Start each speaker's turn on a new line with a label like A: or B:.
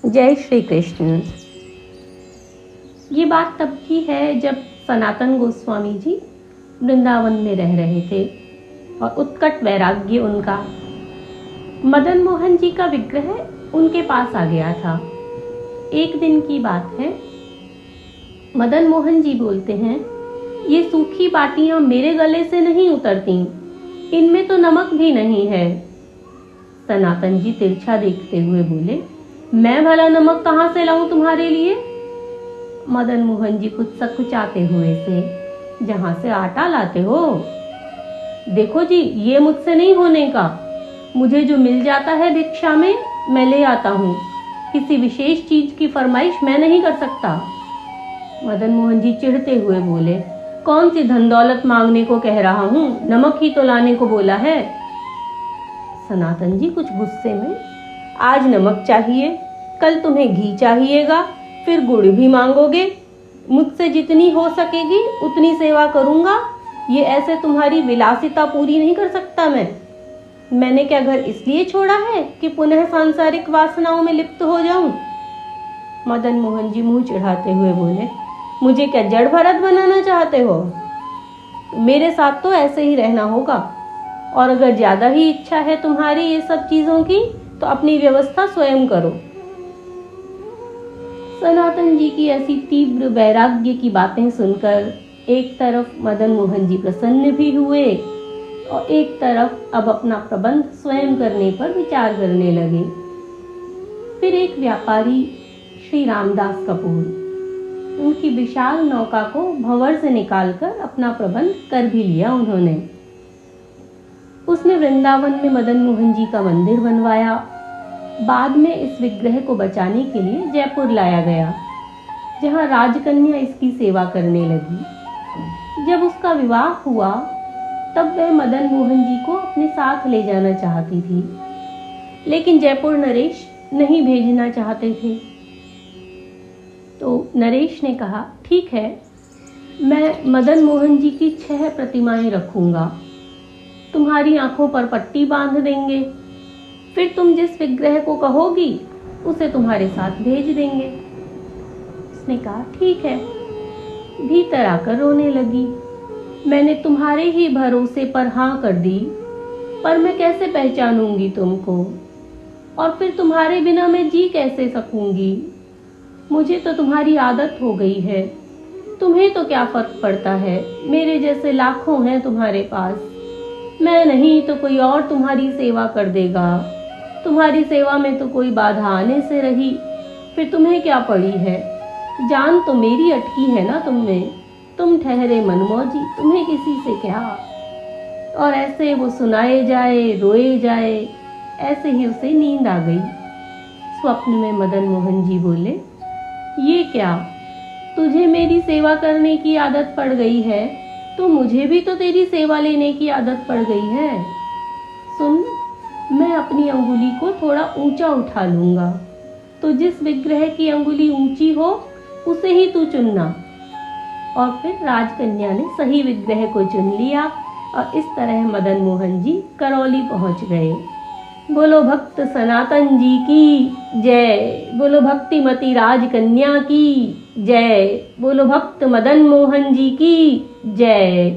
A: जय श्री कृष्ण। ये बात तब की है जब सनातन गोस्वामी जी वृंदावन में रह रहे थे और उत्कट वैराग्य उनका। मदन मोहन जी का विग्रह उनके पास आ गया था। एक दिन की बात है, मदन मोहन जी बोलते हैं, ये सूखी बाटियां मेरे गले से नहीं उतरती, इनमें तो नमक भी नहीं है। सनातन जी तिरछा देखते हुए बोले, मैं भला नमक कहाँ से लाऊं तुम्हारे लिए? मदन मोहन जी कुछ सकुचाते हुए से, जहां से आटा लाते हो। देखो जी, ये मुझसे नहीं होने का। मुझे जो मिल जाता है भिक्षा में मैं ले आता हूँ, किसी विशेष चीज की फरमाइश मैं नहीं कर सकता। मदन मोहन जी चिढ़ते हुए बोले, कौन सी धन दौलत मांगने को कह रहा हूँ, नमक ही तो लाने को बोला है। सनातन जी कुछ गुस्से में, आज नमक चाहिए, कल तुम्हें घी चाहिएगा, फिर गुड़ भी मांगोगे। मुझसे जितनी हो सकेगी उतनी सेवा करूंगा। ये ऐसे तुम्हारी विलासिता पूरी नहीं कर सकता मैंने क्या घर इसलिए छोड़ा है कि पुनः सांसारिक वासनाओं में लिप्त हो जाऊं? मदन मोहन जी मुंह चिढ़ाते हुए बोले, मुझे क्या जड़ भरत बनाना चाहते हो? मेरे साथ तो ऐसे ही रहना होगा, और अगर ज्यादा ही इच्छा है तुम्हारी ये सब चीजों की तो अपनी व्यवस्था स्वयं करो। सनातन जी की ऐसी तीव्र वैराग्य की बातें सुनकर एक तरफ मदन मोहन जी प्रसन्न भी हुए और एक तरफ अब अपना प्रबंध स्वयं करने पर विचार करने लगे। फिर एक व्यापारी श्री रामदास कपूर, उनकी विशाल नौका को भंवर से निकालकर अपना प्रबंध कर भी लिया उन्होंने। उसने वृंदावन में मदन मोहन जी का मंदिर बनवाया। बाद में इस विग्रह को बचाने के लिए जयपुर लाया गया, जहां राजकन्या इसकी सेवा करने लगी। जब उसका विवाह हुआ तब वह मदन मोहन जी को अपने साथ ले जाना चाहती थी, लेकिन जयपुर नरेश नहीं भेजना चाहते थे। तो नरेश ने कहा, ठीक है, मैं मदन मोहन जी की 6 प्रतिमाएं रखूंगा, तुम्हारी आंखों पर पट्टी बांध देंगे, फिर तुम जिस विग्रह को कहोगी उसे तुम्हारे साथ भेज देंगे। उसने कहा, ठीक है। भीतर आकर रोने लगी, मैंने तुम्हारे ही भरोसे पर हाँ कर दी, पर मैं कैसे पहचानूंगी तुमको, और फिर तुम्हारे बिना मैं जी कैसे सकूंगी? मुझे तो तुम्हारी आदत हो गई है, तुम्हें तो क्या फर्क पड़ता है, मेरे जैसे लाखों हैं तुम्हारे पास। मैं नहीं तो कोई और तुम्हारी सेवा कर देगा। तुम्हारी सेवा में तो कोई बाधा आने से रही, फिर तुम्हें क्या पड़ी है? जान तो मेरी अटकी है ना तुम में, तुम ठहरे मनमौजी, तुम्हें किसी से क्या? और ऐसे वो सुनाए जाए, रोए जाए, ऐसे ही उसे नींद आ गई। स्वप्न में मदन मोहन जी बोले, ये क्या, तुझे मेरी सेवा करने की आदत पड़ गई है, तो मुझे भी तो तेरी सेवा लेने की आदत पड़ गई है। सुन, मैं अपनी अंगुली को थोड़ा ऊंचा उठा लूंगा, तो जिस विग्रह की अंगुली ऊंची हो उसे ही तू चुनना। और फिर राजकन्या ने सही विग्रह को चुन लिया और इस तरह मदन मोहन जी करौली पहुंच गए। बोलो भक्त सनातन जी की जय, बोलो भक्तिमती राजकन्या की जय, बोलो भक्त मदन मोहन जी की जय।